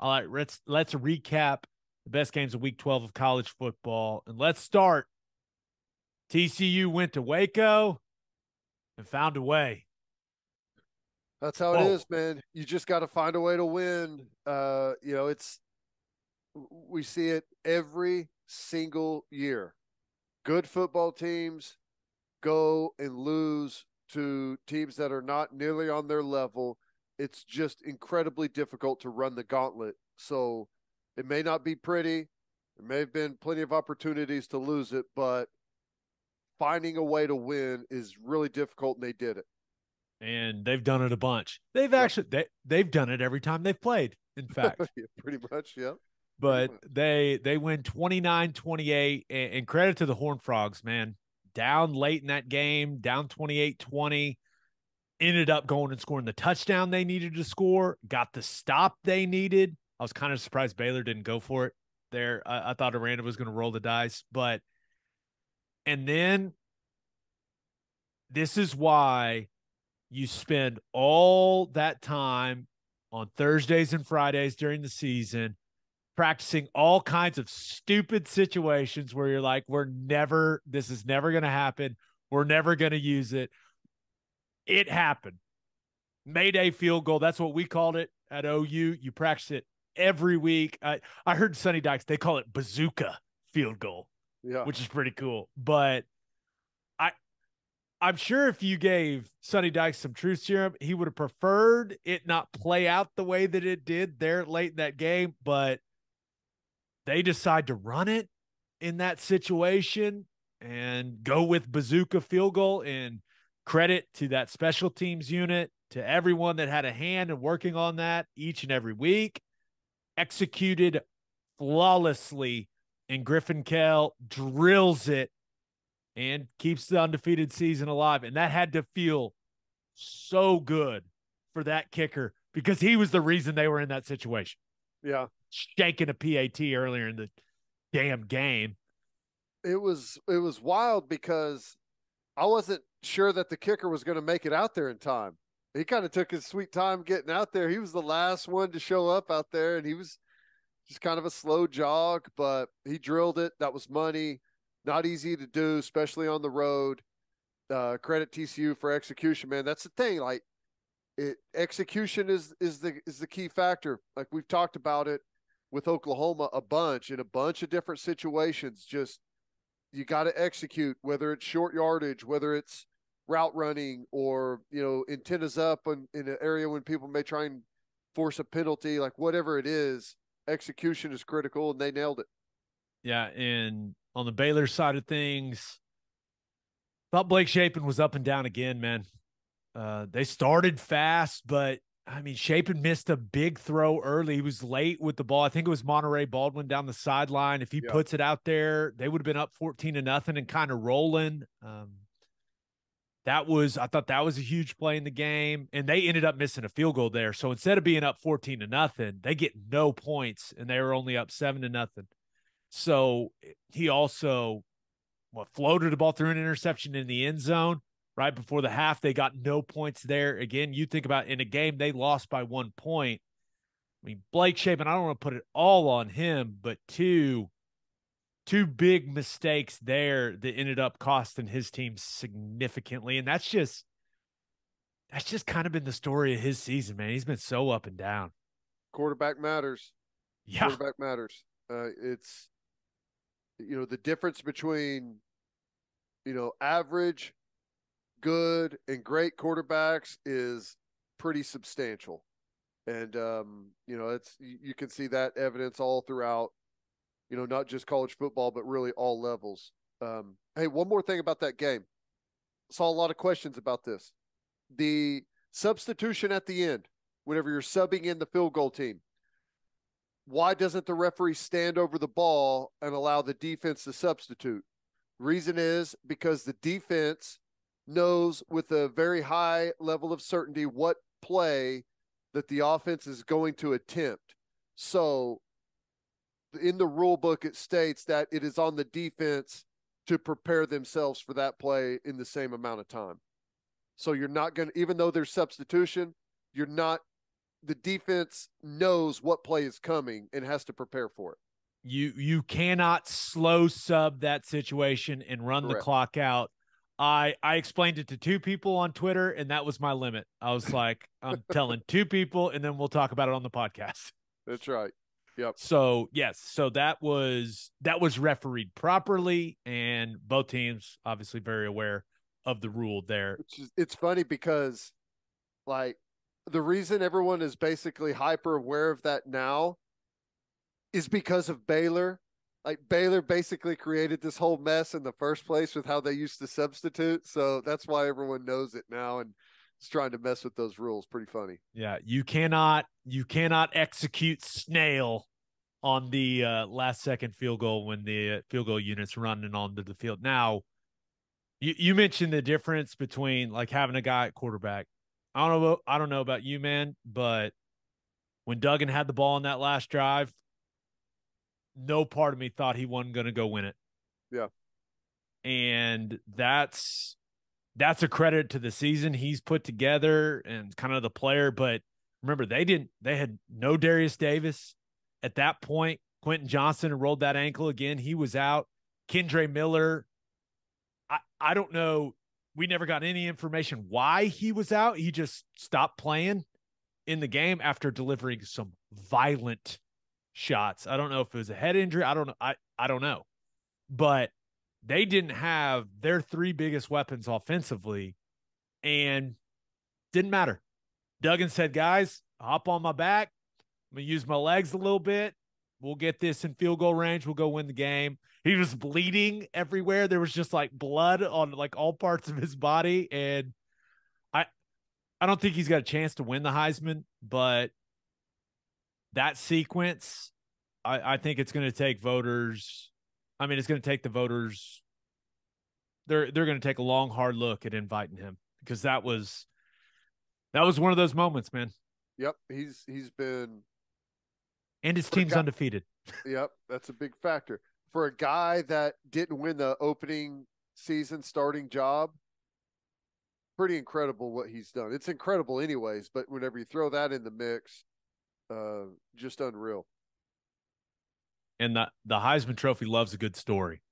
All right, let's recap the best games of Week 12 of college football, and let's start. TCU went to Waco and found a way. That's how it Whoa. is, man. You just got to find a way to win. We see it every single year. Good football teams go and lose to teams that are not nearly on their level. It's just incredibly difficult to run the gauntlet. So it may not be pretty. There may have been plenty of opportunities to lose it, but finding a way to win is really difficult, and they did it. And they've done it a bunch. Yep. They've done it every time they've played, in fact. Yeah, pretty much. Yep. Pretty But much. they win 29-28, and credit to the Horned Frogs, man. Down late in that game, down 28-20, ended up going and scoring the touchdown they needed to score, got the stop they needed. I was kind of surprised Baylor didn't go for it there. I thought Aranda was going to roll the dice, but and then this is why you spend all that time on Thursdays and Fridays during the season practicing all kinds of stupid situations where you're like, this is never going to happen. We're never going to use it. It happened. Mayday field goal. That's what we called it at OU. You practice it every week. I heard Sonny Dykes, they call it bazooka field goal, Yeah. which is pretty cool. But I, I'm sure if you gave Sonny Dykes some truth serum, he would have preferred it not play out the way that it did there late in that game. But they decide to run it in that situation and go with bazooka field goal, and credit to that special teams unit, to everyone that had a hand in working on that each and every week. Executed flawlessly, and Griffin Kell drills it and keeps the undefeated season alive. And that had to feel so good for that kicker because he was the reason they were in that situation. Yeah. Shaking a PAT earlier in the damn game. It was wild because I wasn't sure that the kicker was going to make it out there in time. He kind of took his sweet time getting out there. He was the last one to show up out there, and he was just kind of a slow jog, but he drilled it. That was money. Not easy to do, especially on the road. Credit TCU for execution, man. That's the thing. Like execution is the key factor. Like we've talked about it with Oklahoma a bunch in a bunch of different situations. Just you got to execute, whether it's short yardage, whether it's route running, or antennas up in an area when people may try and force a penalty, like whatever it is, execution is critical, and they nailed it. Yeah, and on the Baylor side of things, thought Blake Shapen was up and down again, man. They started fast, but I mean, Shapen missed a big throw early. He was late with the ball. I think it was Monterey Baldwin down the sideline. If he Yep. puts it out there, they would have been up 14-0 and kind of rolling. I thought that was a huge play in the game, and they ended up missing a field goal there. So instead of being up 14-0, they get no points, and they were only up 7-0. So he also floated the ball through an interception in the end zone right before the half. They got no points there. Again, you think about in a game they lost by 1 point. I mean, Blake Shapen, I don't want to put it all on him, but two big mistakes there that ended up costing his team significantly. And that's just kind of been the story of his season, man. He's been so up and down. Quarterback matters. Yeah. Quarterback matters. It's the difference between average, good, and great quarterbacks is pretty substantial. And it's you can see that evidence all throughout, not just college football, but really all levels. Hey, one more thing about that game. Saw a lot of questions about this. The substitution at the end, whenever you're subbing in the field goal team, why doesn't the referee stand over the ball and allow the defense to substitute? Reason is because the defense knows with a very high level of certainty what play that the offense is going to attempt. So in the rule book, it states that it is on the defense to prepare themselves for that play in the same amount of time. So you're not going to, even though there's substitution, you're not the defense knows what play is coming and has to prepare for it. You cannot slow sub that situation and run the Correct. clock out. I explained it to two people on Twitter, and that was my limit. I was like, I'm telling two people, and then we'll talk about it on the podcast. That's right. Yep. So yes, so that was refereed properly, and both teams obviously very aware of the rule there. It's funny because, like, the reason everyone is basically hyper aware of that now is because of Baylor. Like, Baylor basically created this whole mess in the first place with how they used to substitute. So that's why everyone knows it now and is trying to mess with those rules. Pretty funny. Yeah, you cannot execute snail on the last second field goal when the field goal unit's running onto the field. Now, you mentioned the difference between like having a guy at quarterback. I don't know about you, man, but when Duggan had the ball on that last drive, no part of me thought he wasn't going to go win it. Yeah. And that's a credit to the season he's put together and kind of the player. But remember, they had no Darius Davis at that point. Quentin Johnson rolled that ankle again. He was out. Kendre Miller, I don't know. We never got any information why he was out. He just stopped playing in the game after delivering some violent shots. I don't know if it was a head injury. I don't know. I don't know. But they didn't have their three biggest weapons offensively, and didn't matter. Duggan said, guys, hop on my back. I'm going to use my legs a little bit. We'll get this in field goal range. We'll go win the game. He was bleeding everywhere. There was just like blood on like all parts of his body. And I don't think he's got a chance to win the Heisman, but that sequence, I think it's going to take voters. I mean, it's going to take the voters. They're going to take a long, hard look at inviting him, because that was one of those moments, man. Yep. He's been, and his team's undefeated. Yep. That's a big factor for a guy that didn't win the opening season starting job. Pretty incredible what he's done. It's incredible anyways, but whenever you throw that in the mix, just unreal. And the Heisman Trophy loves a good story.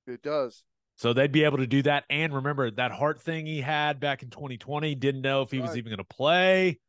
It does. So they'd be able to do that. And remember that heart thing he had back in 2020, didn't know if he was even going to play.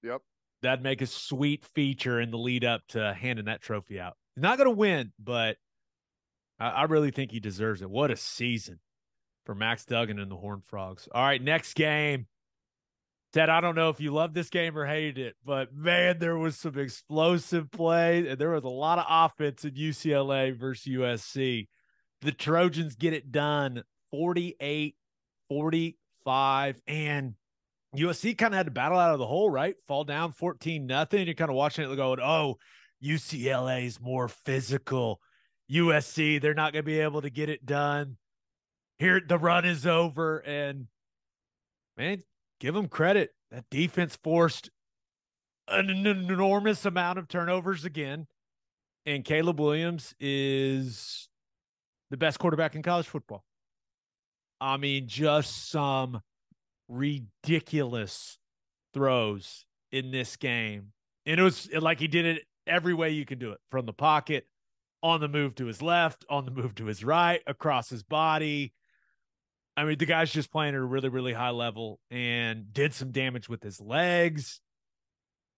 Yep. That'd make a sweet feature in the lead up to handing that trophy out. He's not going to win, but I really think he deserves it. What a season for Max Duggan and the Horned Frogs. All right, next game. Ted, I don't know if you loved this game or hated it, but man, there was some explosive play, and there was a lot of offense in UCLA versus USC. The Trojans get it done 48-45, and USC kind of had to battle out of the hole, right? Fall down 14-0. You're kind of watching it going, oh, UCLA is more physical. USC, they're not going to be able to get it done. Here, the run is over, and man, give them credit. That defense forced an enormous amount of turnovers again, and Caleb Williams is the best quarterback in college football. I mean, just some ridiculous throws in this game. And it was like he did it every way you can do it, from the pocket, on the move to his left, on the move to his right, across his body. I mean, the guy's just playing at a really, really high level and did some damage with his legs.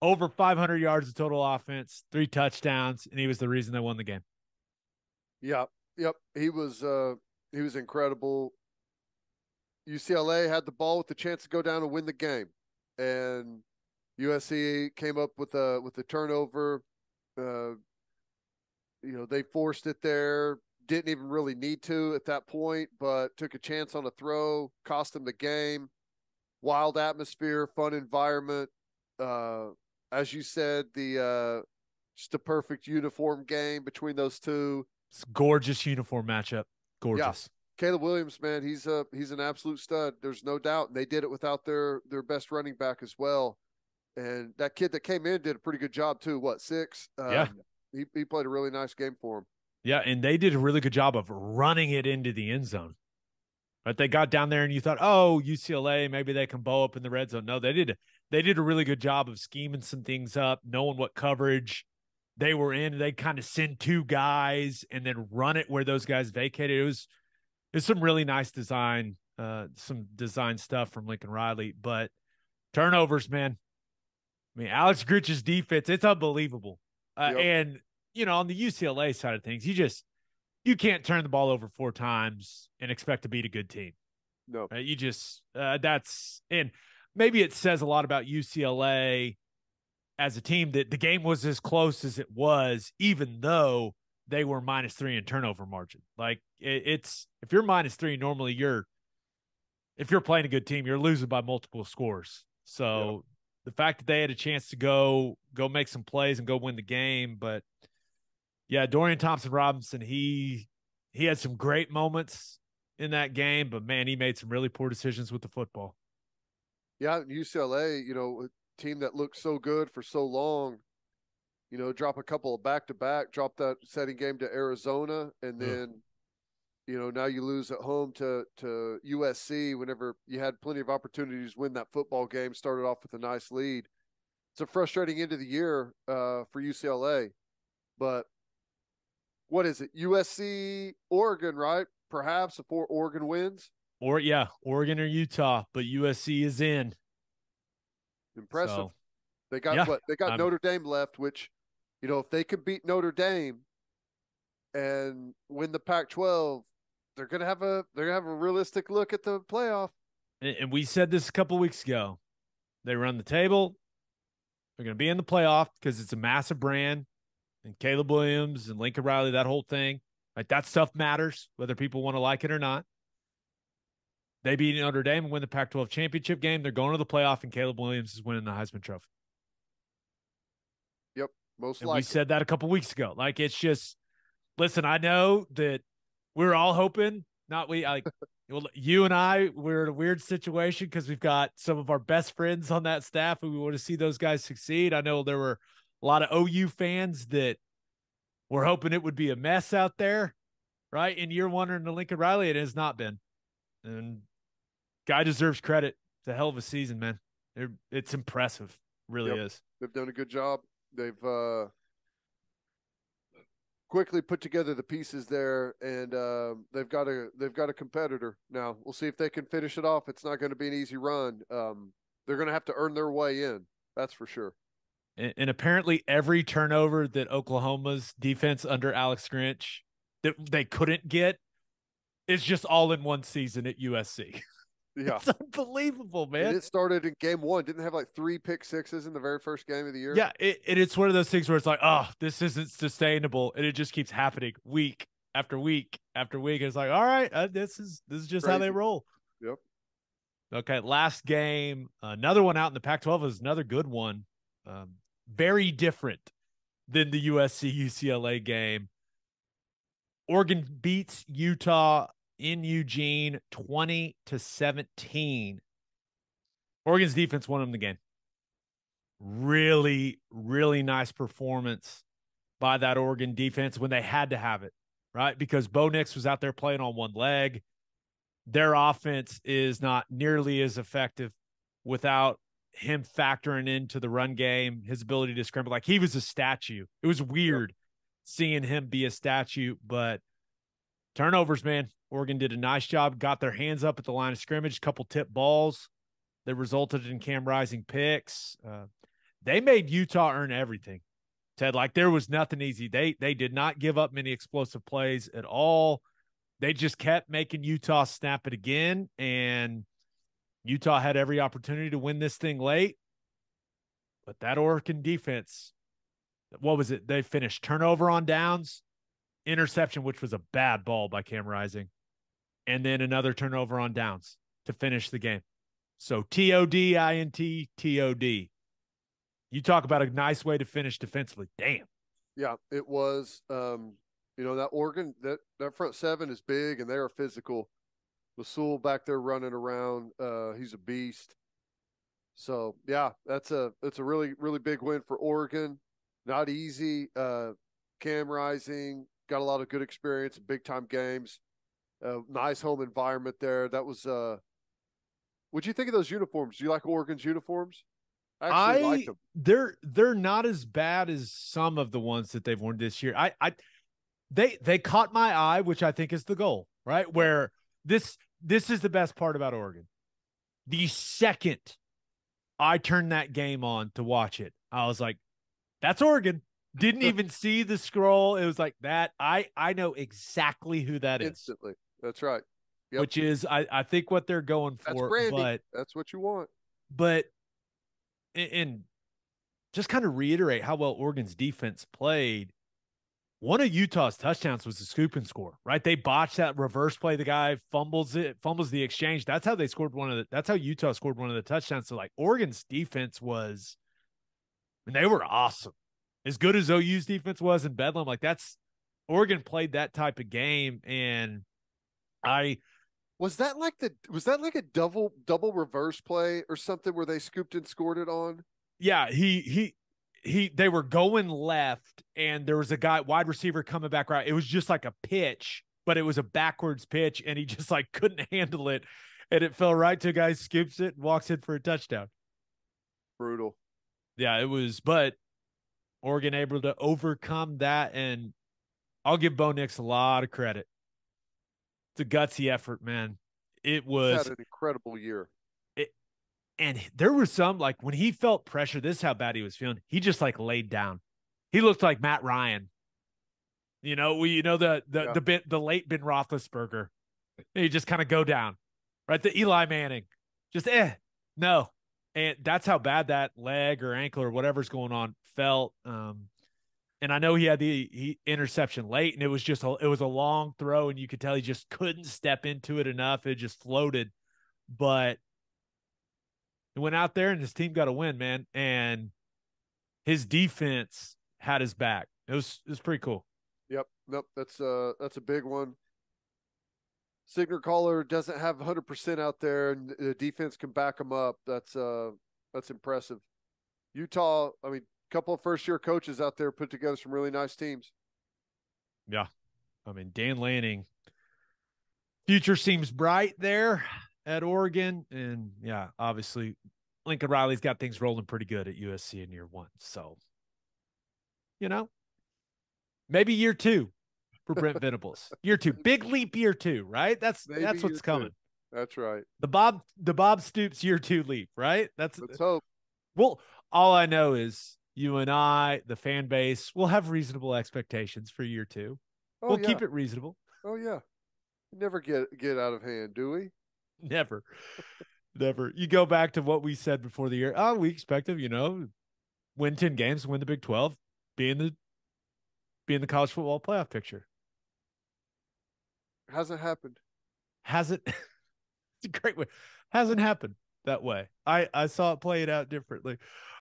Over 500 yards of total offense, 3 touchdowns, and he was the reason they won the game. Yep. He was incredible. UCLA had the ball with the chance to go down and win the game, and USC came up with a turnover. They forced it there. Didn't even really need to at that point, but took a chance on a throw, cost them the game. Wild atmosphere, fun environment. As you said, just a perfect uniform game between those two. It's a gorgeous uniform matchup. Gorgeous. Yeah. Caleb Williams, man, he's an absolute stud. There's no doubt. And they did it without their best running back as well. And that kid that came in did a pretty good job too. What, 6? Yeah. He played a really nice game for him. Yeah, and they did a really good job of running it into the end zone. But they got down there and you thought, oh, UCLA, maybe they can bow up in the red zone. No, they did they did a really good job of scheming some things up, knowing what coverage they were in. They kind of send two guys and then run it where those guys vacated. It's some really nice some design stuff from Lincoln Riley. But turnovers, man. I mean, Alex Grinch's defense, it's unbelievable. Yep. And, on the UCLA side of things, you can't turn the ball over 4 times and expect to beat a good team. No. You just, and maybe it says a lot about UCLA as a team that the game was as close as it was, even though they were -3 in turnover margin. Like it's, if you're -3, normally if you're playing a good team, you're losing by multiple scores. So the fact that they had a chance to go make some plays and go win the game. But yeah, Dorian Thompson-Robinson, he had some great moments in that game, but man, he made some really poor decisions with the football. Yeah, UCLA, a team that looked so good for so long, drop a couple of back-to-back, drop that setting game to Arizona, and then, now you lose at home to USC whenever you had plenty of opportunities to win that football game, started off with a nice lead. It's a frustrating end of the year for UCLA, but what is it? USC, Oregon, right? Perhaps if Oregon wins. Oregon or Utah, but USC is in. Impressive. So, they got They got Notre Dame left, which, if they could beat Notre Dame and win the Pac-12, they're gonna have a realistic look at the playoff. And we said this a couple weeks ago. They run the table. They're going to be in the playoff because it's a massive brand. And Caleb Williams and Lincoln Riley, that whole thing, like that stuff matters, whether people want to like it or not. They beat Notre Dame and win the Pac-12 championship game. They're going to the playoff, and Caleb Williams is winning the Heisman Trophy. Yep, most and likely. We said that a couple weeks ago. Like, it's just, listen, I know that we're all hoping, you and I, we're in a weird situation because we've got some of our best friends on that staff and we want to see those guys succeed. I know there were a lot of OU fans that were hoping it would be a mess out there, right? In year one under Lincoln Riley, it has not been. And guy deserves credit. It's a hell of a season, man. It's impressive. Really is. They've done a good job. They've quickly put together the pieces there, and they've got a competitor now. We'll see if they can finish it off. It's not going to be an easy run. They're going to have to earn their way in. That's for sure. And apparently every turnover that Oklahoma's defense under Alex Grinch that they couldn't get is just all in one season at USC. Yeah. It's unbelievable, man. And it started in game one. Didn't have like 3 pick sixes in the very first game of the year. Yeah, it's one of those things where it's like, oh, this isn't sustainable, and it just keeps happening week after week after week. It's like, all right, this is just crazy how they roll. Yep. Okay, last game, another one out in the Pac-12 is another good one. Very different than the USC UCLA game. Oregon beats Utah in Eugene 20-17. Oregon's defense won them the game. Really, really nice performance by that Oregon defense when they had to have it, right? Because Bo Nix was out there playing on one leg. Their offense is not nearly as effective without him factoring into the run game, his ability to scramble. Like, he was a statue. It was weird seeing him be a statue, but turnovers, man. Oregon did a nice job, got their hands up at the line of scrimmage, couple tip balls that resulted in Cam Rising picks. They made Utah earn everything, Ted. Like, there was nothing easy. They did not give up many explosive plays at all. They just kept making Utah snap it again, and Utah had every opportunity to win this thing late. But that Oregon defense, what was it? They finished turnover on downs, interception, which was a bad ball by Cam Rising, and then another turnover on downs to finish the game. So TOD, INT, TOD. You talk about a nice way to finish defensively. Damn. Yeah, it was. That Oregon, that front seven is big, and they are physical. With Sewell back there running around, he's a beast. So yeah, that's a really, really big win for Oregon. Not easy. Cam Rising got a lot of good experience in big time games. Nice home environment there. That was. What'd you think of those uniforms? Do you like Oregon's uniforms? I actually liked them. They're not as bad as some of the ones that they've won this year. They caught my eye, which I think is the goal, right? Where this is the best part about Oregon. The second I turned that game on to watch it, I was like, that's Oregon. Didn't even see the scroll. It was like that. I know exactly who that is. Instantly. That's right. Yep. Which is I think what they're going That's for. branding. That's what you want. But and just kind of reiterate how well Oregon's defense played. One of Utah's touchdowns was a scoop and score, right? They botched that reverse play. The guy fumbles the exchange. That's how they scored that's how Utah scored one of the touchdowns. So like Oregon's defense was, and they were awesome. As good as OU's defense was in Bedlam, like Oregon played that type of game. And was that like a double reverse play or something where they scooped and scored it on? Yeah, they were going left and there was a guy wide receiver coming back right. It was just like a pitch, but it was a backwards pitch and he just like couldn't handle it. And it fell right to a guy, scoops it, and walks in for a touchdown. Brutal. Yeah, it was, but Oregon able to overcome that. And I'll give Bo Nix a lot of credit. It's a gutsy effort, man. It was He's had an incredible year. And there was some, like, when he felt pressure, this is how bad he was feeling. He just, like, laid down. He looked like Matt Ryan. The late Ben Roethlisberger. He just kind of go down. Right? The Eli Manning. Just, no. And that's how bad that leg or ankle or whatever's going on felt. And I know he had the interception late, and it was a long throw, and you could tell he just couldn't step into it enough. It just floated. But he went out there and his team got a win, man. And his defense had his back. It was pretty cool. Yep. Nope. That's a big one. Signer Caller doesn't have 100% out there, and the defense can back him up. That's impressive. Utah, I mean, a couple of first-year coaches out there put together some really nice teams. Yeah. I mean, Dan Lanning, future seems bright there at Oregon. And, yeah, obviously, Lincoln Riley's got things rolling pretty good at USC in year one. So, maybe year two for Brent Venables. Year two. Big leap year two, right? That's what's coming. That's right. The Bob Stoops year two leap, right? Let's hope. Well, all I know is you and I, the fan base, will have reasonable expectations for year two. We'll keep it reasonable. Oh, yeah. Never get out of hand, do we? Never. Never. You go back to what we said before the year. Oh, we expect him, win 10 games, win the Big 12, be in the college football playoff picture. Hasn't happened. Hasn't. It's a great way. Hasn't happened that way. I saw it played out differently.